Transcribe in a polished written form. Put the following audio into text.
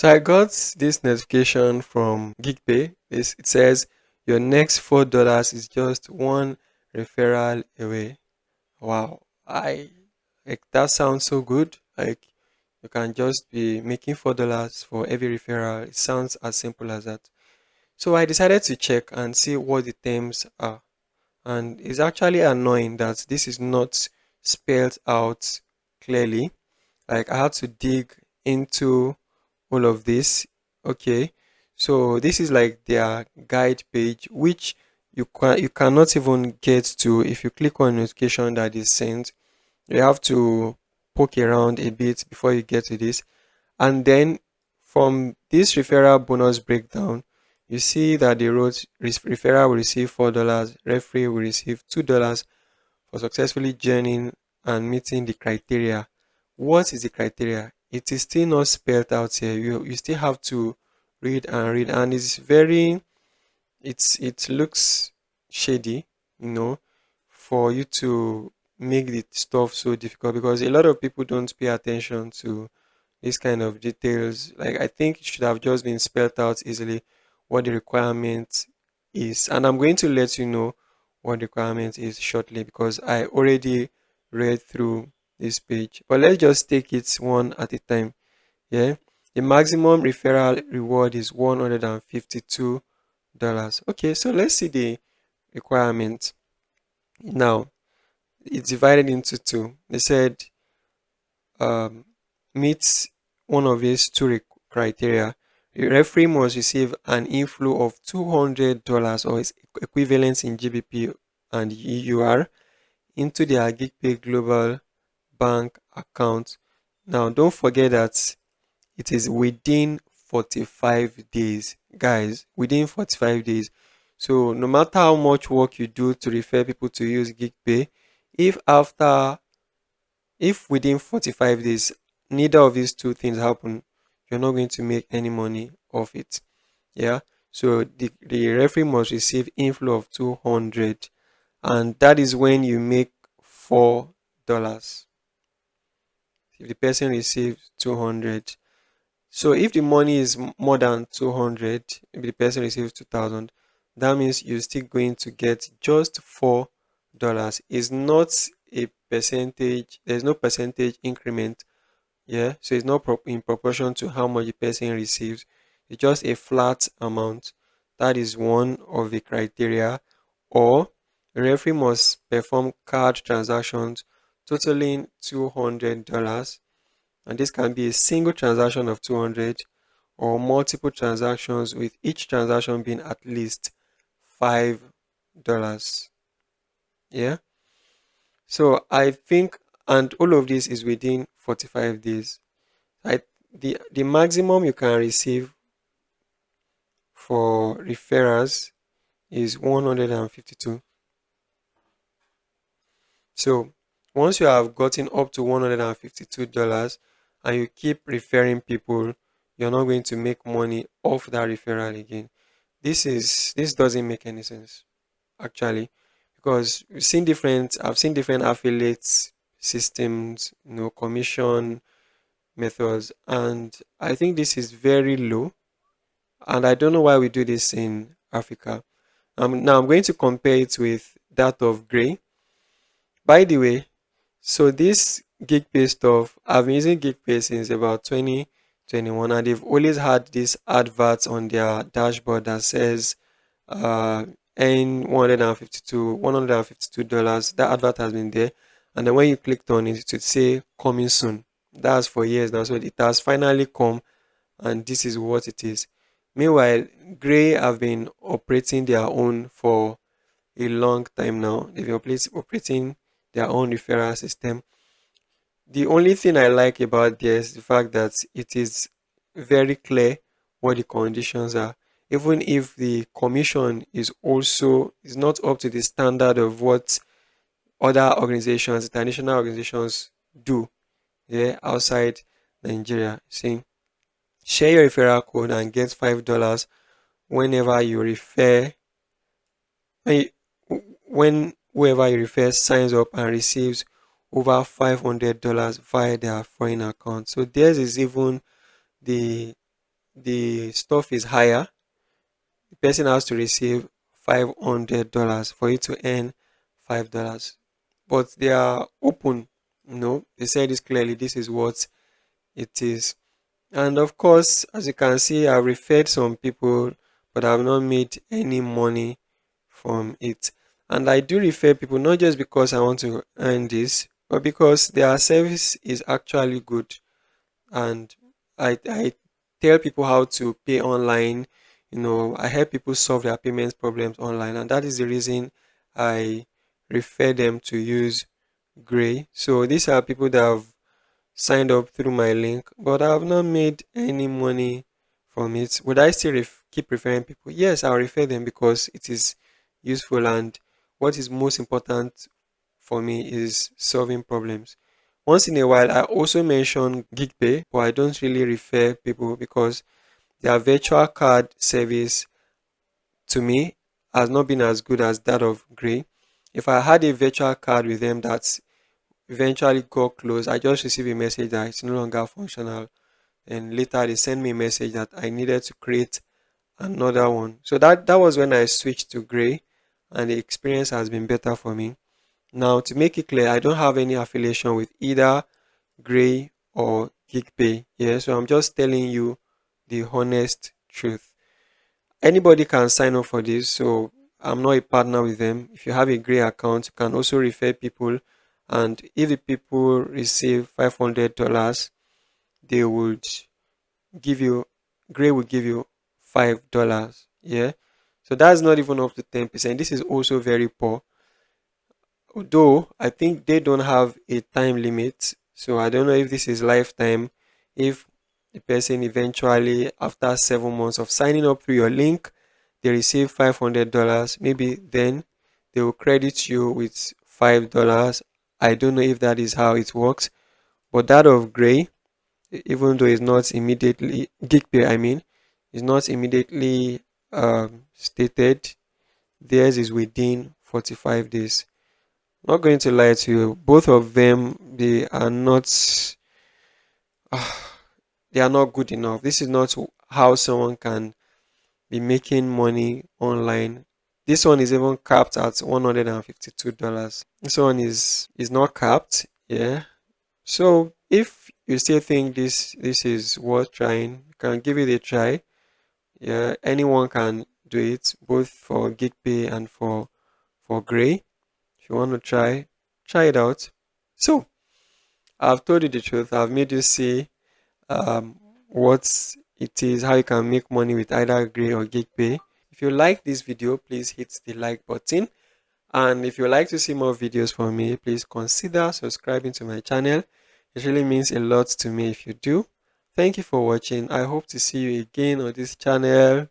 So I got this notification from Geekpay. It says your next $4 is just one referral away. Wow, that sounds so good. Like you can just be making $4 for every referral. It sounds as simple as that. So I decided to check and see what the terms are. And it's actually annoying that this is not spelled out clearly. Like I had to dig into all of this. Okay. So this is like their guide page, which you cannot even get to if you click on notification that is sent. You have to poke around a bit before you get to this. And then from this referral bonus breakdown, you see that they wrote referral will receive $4, referee will receive $2 for successfully joining and meeting the criteria. What is the criteria? It is still not spelled out here. You still have to read, and it's very it looks shady, you know, for you to make the stuff so difficult because a lot of people don't pay attention to this kind of details. Like I think it should have just been spelled out easily what the requirement is. And I'm going to let you know what the requirement is shortly because I already read through this page. But let's just take it one at a time. Yeah. The maximum referral reward is $152. Okay, so let's see the requirement. Now, it's divided into two. They said um, meets one of these criteria. A referee must receive an inflow of $200 or its equivalent in GBP and EUR into their Geekpay Global Bank account. Now, don't forget that it is within 45 days, guys, within 45 days. So, no matter how much work you do to refer people to use Geekpay, if after if within 45 days neither of these two things happen, you're not going to make any money off it. Yeah. So the referee must receive inflow of 200, and that is when you make $4. If the person receives 200. So if the money is more than 200, maybe the person receives 2000, that means you're still going to get just $4. It's not a percentage, there's no percentage increment. Yeah, so it's not in proportion to how much the person receives. It's just a flat amount. That is one of the criteria. Or the referee must perform card transactions totaling $200, and this can be a single transaction of 200 or multiple transactions with each transaction being at least $5. Yeah. So I think, and all of this is within 45 days. I the maximum you can receive for referrals is 152. So once you have gotten up to $152 and you keep referring people, you're not going to make money off that referral again. This doesn't make any sense actually because I've seen different affiliates systems, commission methods, and I think this is very low, and I don't know why we do this in Africa. Now I'm going to compare it with that of Gray. By the way, so this Geekpay stuff, I've been using Geekpay since about 2021, and they've always had this advert on their dashboard that says earn 152 $152. That advert has been there, and then when you clicked on it, it would say coming soon. That's for years now, so it has finally come, and this is what it is. Meanwhile, Gray have been operating their own for a long time now. They've been operating their own referral system. The only thing I like about this is the fact that it is very clear what the conditions are. Even if the commission is not up to the standard of what other organizations, international organizations do, yeah, outside Nigeria. Saying share your referral code and get $5 whenever you refer when, when whoever you refer signs up and receives over $500 via their foreign account. So theirs is even the the stuff is higher, the person has to receive $500 for you to earn $5. But they are open, they said this clearly, this is what it is. And of course, as you can see, I've referred some people, but I've not made any money from it. And I do refer people not just because I want to earn this, but because their service is actually good. And I tell people how to pay online. I help people solve their payments problems online, and that is the reason I refer them to use Gray. So these are people that have signed up through my link, but I have not made any money from it. Would I still keep referring people? Yes, I'll refer them because it is useful, and what is most important for me is solving problems. Once in a while, I also mention Geekpay, but I don't really refer people because their virtual card service to me has not been as good as that of Gray. If I had a virtual card with them that eventually got closed, I just received a message that it's no longer functional. And later they sent me a message that I needed to create another one. So that was when I switched to Gray, and the experience has been better for me. Now, to make it clear, I don't have any affiliation with either Gray or Geekpay. Yeah, so I'm just telling you the honest truth. Anybody can sign up for this, so I'm not a partner with them. If you have a Gray account, you can also refer people, and if the people receive $500, they would give you Gray will give you $5. Yeah, so that's not even up to 10%. This is also very poor. Although I think they don't have a time limit, so I don't know if this is lifetime. If the person eventually, after 7 months of signing up through your link, they receive $500, maybe then they will credit you with $5. I don't know if that is how it works, but that of Gray, even though it's not immediately Geekpay, I mean, is not immediately stated. Theirs is within 45 days. Not going to lie to you, both of them they are not good enough. This is not how someone can be making money online. This one is even capped at $152. This one is not capped, yeah. So if you still think this is worth trying, you can give it a try. Yeah, anyone can do it, both for Geekpay and for Gray. If you want to try it out. So I've told you the truth. I've made you see what it is, how you can make money with either Gray or Geekpay. If you like this video, please hit the like button. And if you like to see more videos from me, please consider subscribing to my channel. It really means a lot to me if you do. Thank you for watching. I hope to see you again on this channel.